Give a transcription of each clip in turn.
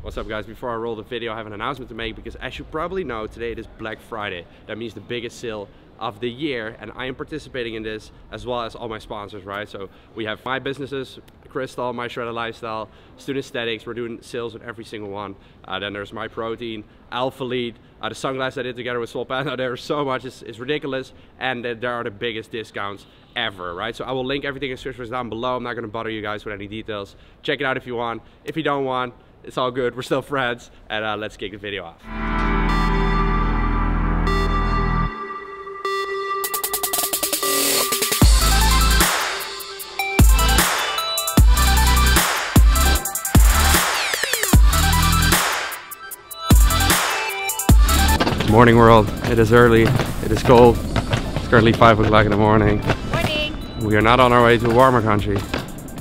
What's up guys, before I roll the video I have an announcement to make, because as you probably know, today it is Black Friday. That means the biggest sale of the year, and I am participating in this as well as all my sponsors, right? So we have my businesses, Crystal, My Shredded Lifestyle, Student Aesthetics, we're doing sales with every single one. Then there's My Protein, Alpha Lead, the sunglasses I did together with Swole Panda, there's so much, it's ridiculous, and there are the biggest discounts ever, right? So I will link everything in the description down below. I'm not gonna bother you guys with any details. Check it out if you want. If you don't want, it's all good, we're still friends, and let's kick the video off. Morning world, it is early, it is cold, it's currently 5 o'clock in the morning. Morning! We are not on our way to a warmer country,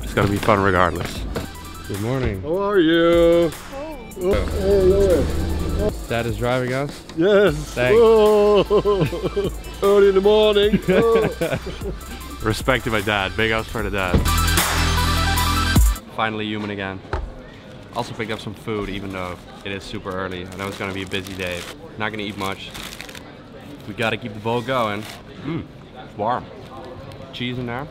it's gonna be fun regardless. Good morning. How are you? Dad is driving us? Yes. Thanks. Oh. Early in the morning. Oh. Respect to my dad, big ups for the dad. Finally human again. Also picked up some food even though it is super early. I know it's gonna be a busy day. Not gonna eat much. We gotta keep the boat going. It's warm. Cheese in there.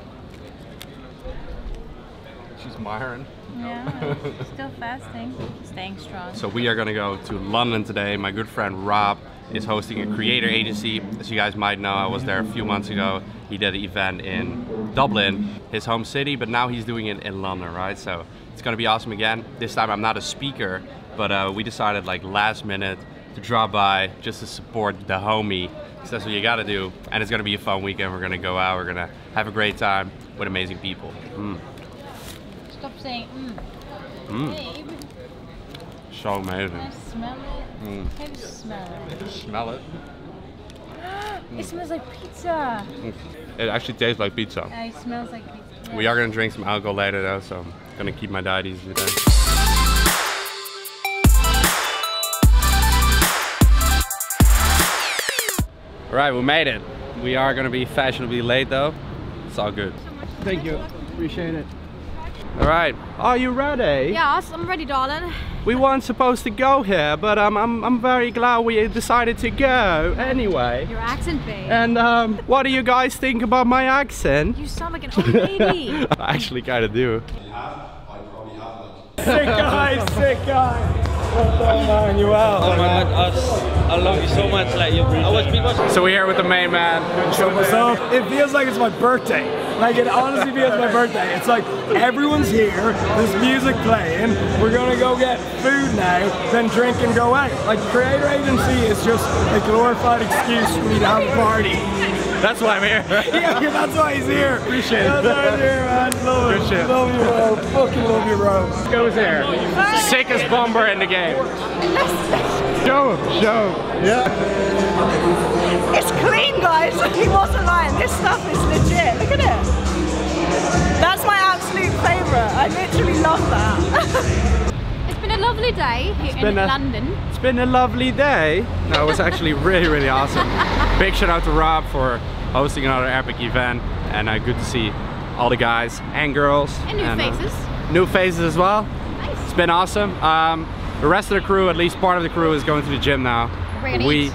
She's Myron. Yeah, still fasting, staying strong. So we are gonna go to London today. My good friend Rob is hosting a creator agency. As you guys might know, I was there a few months ago. He did an event in Dublin, his home city, but now he's doing it in London, right? So it's gonna be awesome again. This time I'm not a speaker, but we decided like last minute to drop by just to support the homie. So that's what you gotta do. And it's gonna be a fun weekend. We're gonna go out, we're gonna have a great time with amazing people. Stop saying babe. So amazing. Can I smell it? Can you smell it? Smell it? It smells like pizza. It actually tastes like pizza. It smells like pizza. Yeah. We are gonna drink some alcohol later though, so I'm gonna keep my diet easy today. Alright, we made it. We are gonna be fashionably late though. It's all good. Thank you. Appreciate it. Alright, are you ready? Yes, I'm ready, darling. We weren't supposed to go here, but I'm very glad we decided to go anyway. Your accent, babe. And what do you guys think about my accent? You sound like an old lady. I actually kind of do. Sick guy, sick guy. What's up, man? You out? Oh my god, I love you so much. Like I was been watching. So we're here with the main man. So what's up? It feels like it's my birthday. Like it honestly feels my birthday. It's like everyone's here, there's music playing, we're gonna go get food now, then drink and go out. Like creator agency is just a glorified excuse for me to have a party. That's why I'm here. Yeah, that's why he's here. Appreciate it. That's why he's here, man. Love it. Good shit. Love you, bro. Fucking love you, bro. Goes here. Sickest bomber in the game. Show him, show him. Yeah. It's clean, guys. He wasn't lying. This stuff is legit. Look at it. That's my absolute favorite. I literally love that. It's been a lovely day here in London. It's been a lovely day. No, it was actually really, really awesome. Big shout out to Rob for hosting another epic event, and good to see all the guys and girls. And new faces. New faces as well. Nice. It's been awesome. The rest of the crew, at least part of the crew, is going to the gym now. We're gonna eat.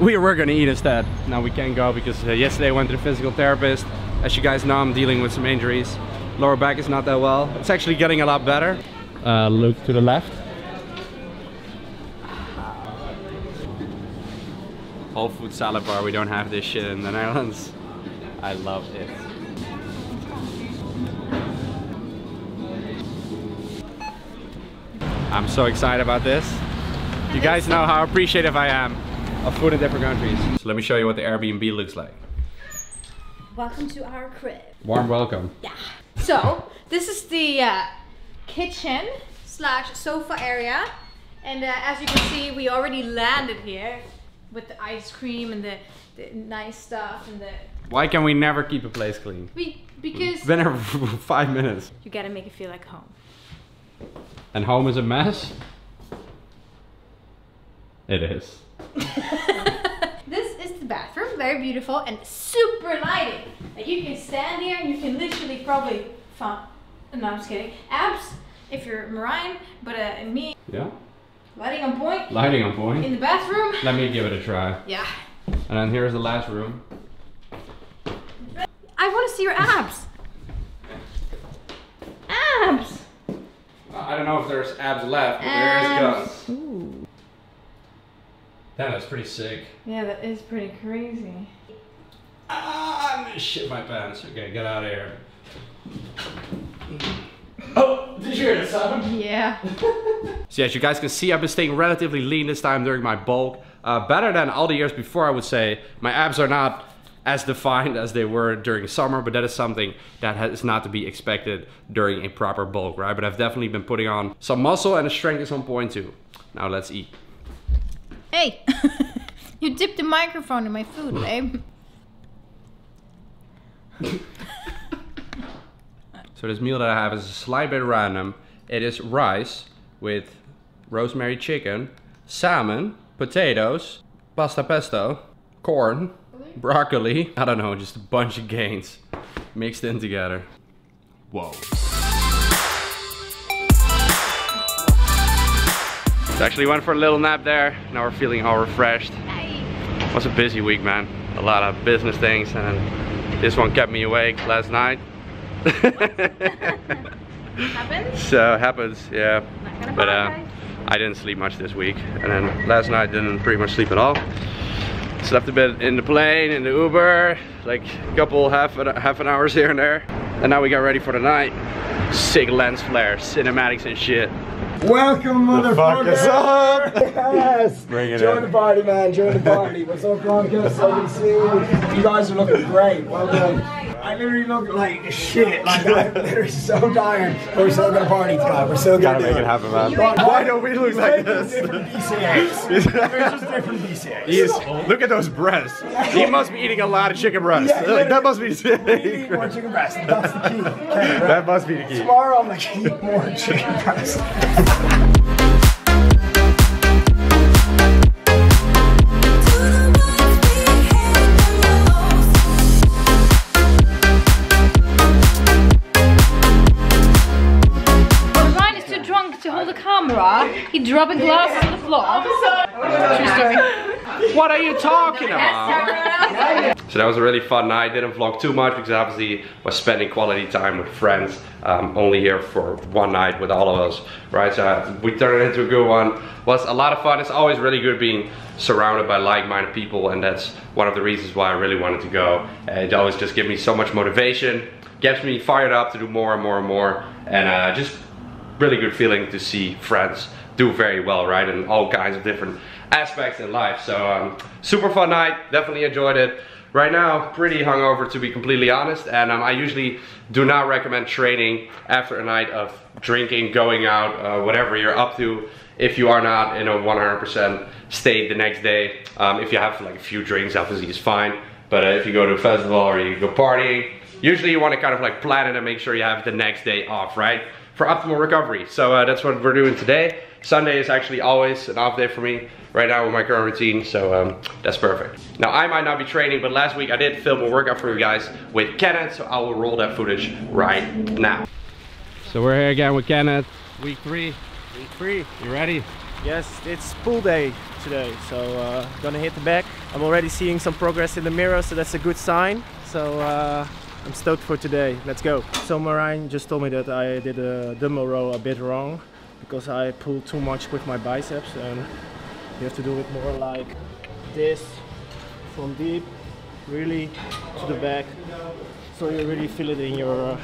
We were gonna eat instead. Now we can't go because yesterday I went to the physical therapist. As you guys know, I'm dealing with some injuries. Lower back is not that well. It's actually getting a lot better. Look to the left. Whole food salad bar. We don't have this shit in the Netherlands. I love it. I'm so excited about this. You guys know how appreciative I am of food in different countries. So let me show you what the Airbnb looks like. Welcome to our crib. Warm welcome. Yeah. So this is the kitchen / sofa area, and as you can see, we already landed here with the ice cream and the nice stuff and the. Why can we never keep a place clean? Because Been here for 5 minutes. you gotta make it feel like home. And home is a mess? It is. This is the bathroom, very beautiful and super lighting. Like you can stand here and you can literally probably no, I'm just kidding. Abs if you're Marine, but me. Yeah? Lighting on point. Lighting on point. In the bathroom. Let me give it a try. Yeah. And then here's the last room. I want to see your abs. Abs. I don't know if there's abs left, but there is guns. Ooh. Damn, that's pretty sick. Yeah, that is pretty crazy. Ah, I'm gonna shit my pants. Okay, get out of here. Oh, did you hear the sound? Yeah. So as you guys can see, I've been staying relatively lean this time during my bulk. Better than all the years before, I would say. My abs are not as defined as they were during summer, but that is something that is not to be expected during a proper bulk, right? But I've definitely been putting on some muscle and the strength is on point too. Now let's eat. Hey, you dipped the microphone in my food, babe. So this meal that I have is a slight bit random. It is rice with rosemary chicken, salmon, potatoes, pasta pesto, corn, broccoli. I don't know, just a bunch of gains mixed in together. Whoa. So actually went for a little nap there. Now we're feeling all refreshed. It was a busy week, man. A lot of business things, and this one kept me awake last night. Happens? So happens, yeah. But I I didn't sleep much this week, and then last night didn't pretty much sleep at all. Slept a bit in the plane, in the Uber, like a couple half an hours here and there. And now we got ready for the night. Sick lens flare, cinematics and shit. Welcome, motherfuckers! Yes! Bring it Join in. the party, man. Join the party. What's up, broadcast? So good to see you. You guys are looking great. Well done. I literally look like shit. Like I'm literally so tired. But we're still gonna party tonight. We're still gonna Gotta make it happen, man. Why don't we look like this? Different BCAs. There's just different BCAs. Look at those breasts. He must be eating a lot of chicken breasts. Yeah, Like, that must be. We need more chicken breast. That's the key. Okay, right? That must be the key. Tomorrow I'm like, eat more chicken breast. He dropping glasses on the floor. True story. What are you talking about? So that was a really fun night. Didn't vlog too much because obviously was spending quality time with friends. Only here for one night with all of us, right? So we turned it into a good one. Was a lot of fun. It's always really good being surrounded by like-minded people, and that's one of the reasons why I really wanted to go. It always just gives me so much motivation, gets me fired up to do more and more and more, and just really good feeling to see friends do very well, right? In all kinds of different aspects in life. So super fun night, definitely enjoyed it. Right now, pretty hungover to be completely honest, and I usually do not recommend training after a night of drinking, going out, whatever you're up to, if you are not in a 100% state the next day. If you have like a few drinks, obviously it's fine, but if you go to a festival or you go partying, usually you want to kind of like plan it and make sure you have the next day off, right? For optimal recovery. So that's what we're doing today. Sunday is actually always an off day for me right now with my current routine, so that's perfect. Now I might not be training, but last week I did film a workout for you guys with Kenneth, so I will roll that footage right now. So we're here again with Kenneth. Week 3. Week 3. You ready? Yes, it's pool day today, so gonna hit the back. I'm already seeing some progress in the mirror, so that's a good sign. So I'm stoked for today. Let's go. So Marijn just told me that I did a dumbbell row a bit wrong because I pulled too much with my biceps, and you have to do it more like this, from deep, really to the back, so you really feel it in your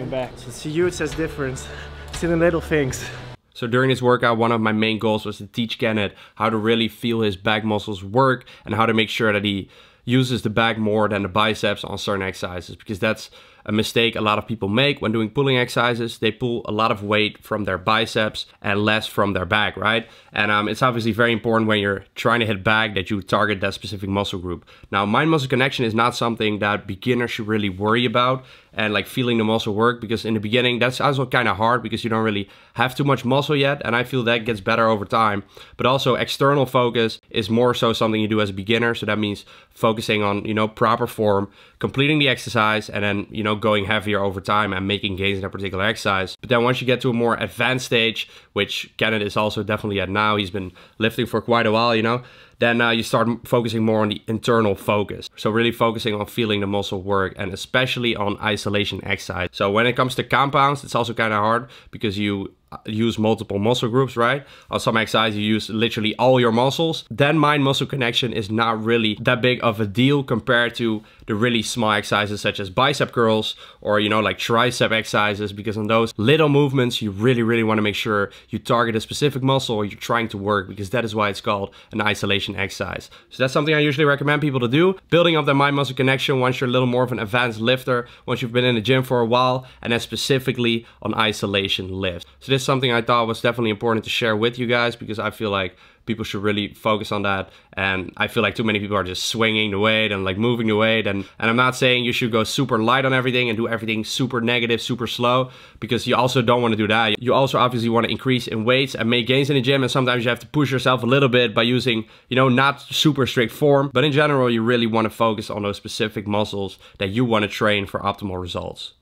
back. So it's a huge difference. It's in the little things. So during this workout, one of my main goals was to teach Kenneth how to really feel his back muscles work and how to make sure that he uses the back more than the biceps on certain exercises, because that's a mistake a lot of people make when doing pulling exercises. They pull a lot of weight from their biceps and less from their back, right? And it's obviously very important when you're trying to hit back that you target that specific muscle group. Now, mind-muscle connection is not something that beginners should really worry about, and like feeling the muscle work, because in the beginning that's also kind of hard because you don't really have too much muscle yet, and I feel that gets better over time. But also external focus is more so something you do as a beginner, so that means focusing on, you know, proper form, completing the exercise, and then, you know, going heavier over time and making gains in a particular exercise. But then once you get to a more advanced stage, which Kenneth is also definitely at now, he's been lifting for quite a while, you know, then you start focusing more on the internal focus. So really focusing on feeling the muscle work, and especially on isolation exercise. So when it comes to compounds, it's also kind of hard because you use multiple muscle groups, right? On some exercise you use literally all your muscles. Then mind muscle connection is not really that big of a deal compared to the really small exercises such as bicep curls or, you know, like tricep exercises, because on those little movements you really want to make sure you target a specific muscle or you're trying to work, because that is why it's called an isolation exercise. So that's something I usually recommend people to do, building up their mind muscle connection once you're a little more of an advanced lifter, once you've been in the gym for a while, and then specifically on isolation lifts. So this is something I thought was definitely important to share with you guys, because I feel like people should really focus on that, and I feel like too many people are just swinging the weight and like moving the weight, and I'm not saying you should go super light on everything and do everything super negative, super slow, because you also don't want to do that. You also obviously want to increase in weights and make gains in the gym, and sometimes you have to push yourself a little bit by using, you know, not super strict form, but in general you really want to focus on those specific muscles that you want to train for optimal results.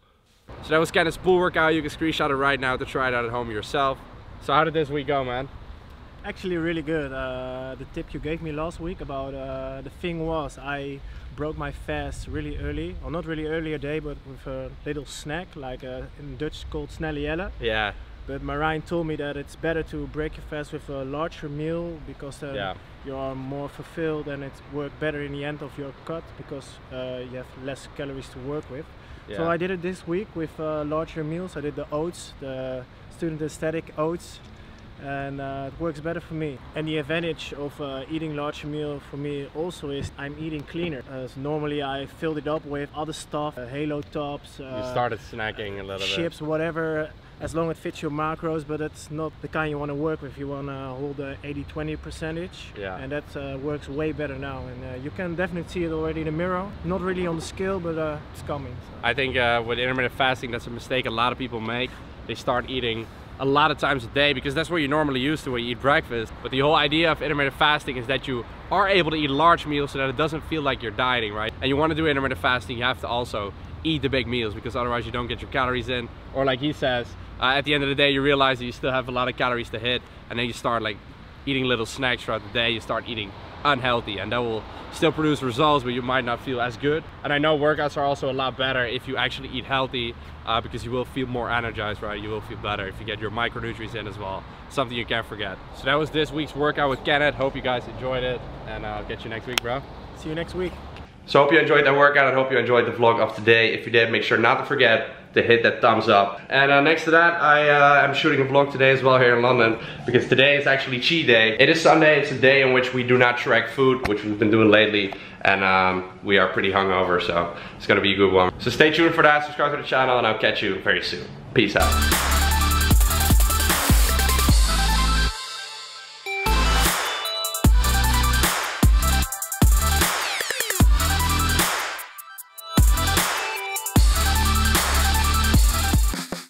So that was Kenneth's pool workout. You can screenshot it right now to try it out at home yourself. So how did this week go, man? Actually really good. The tip you gave me last week about the thing was I broke my fast really early, or not really early a day, but with a little snack, like in Dutch called snelle. Yeah. But Marijn told me that it's better to break your fast with a larger meal, because you are more fulfilled and it works better in the end of your cut, because you have less calories to work with. Yeah. So I did it this week with larger meals. I did the oats, the student aesthetic oats, and it works better for me. And the advantage of eating larger meal for me also is I'm eating cleaner. So normally I filled it up with other stuff, halo tops, you started snacking a little bit, chips, whatever, as long as it fits your macros, but that's not the kind you want to work with. You want to hold the 80-20 percentage, and that works way better now, and you can definitely see it already in the mirror. Not really on the scale, but it's coming. So. I think with intermittent fasting, that's a mistake a lot of people make. They start eating a lot of times a day because that's what you're normally used to when you eat breakfast. But the whole idea of intermittent fasting is that you are able to eat large meals so that it doesn't feel like you're dieting, right? And you want to do intermittent fasting, you have to also eat the big meals, because otherwise you don't get your calories in. Or like he says, at the end of the day you realize that you still have a lot of calories to hit, and then you start like eating little snacks throughout the day. You start eating unhealthy, and that will still produce results, but you might not feel as good. And I know workouts are also a lot better if you actually eat healthy, because you will feel more energized, right? You will feel better if you get your micronutrients in as well. Something you can't forget. So that was this week's workout with Kenneth. Hope you guys enjoyed it, and I'll get you next week, bro. See you next week. So hope you enjoyed that workout, and hope you enjoyed the vlog of today. If you did, make sure not to forget to hit that thumbs up. And next to that, I am shooting a vlog today as well here in London, because today is actually cheat day. It is Sunday. It's a day in which we do not track food, which we've been doing lately, and we are pretty hungover, so it's gonna be a good one. So stay tuned for that, subscribe to the channel, and I'll catch you very soon. Peace out.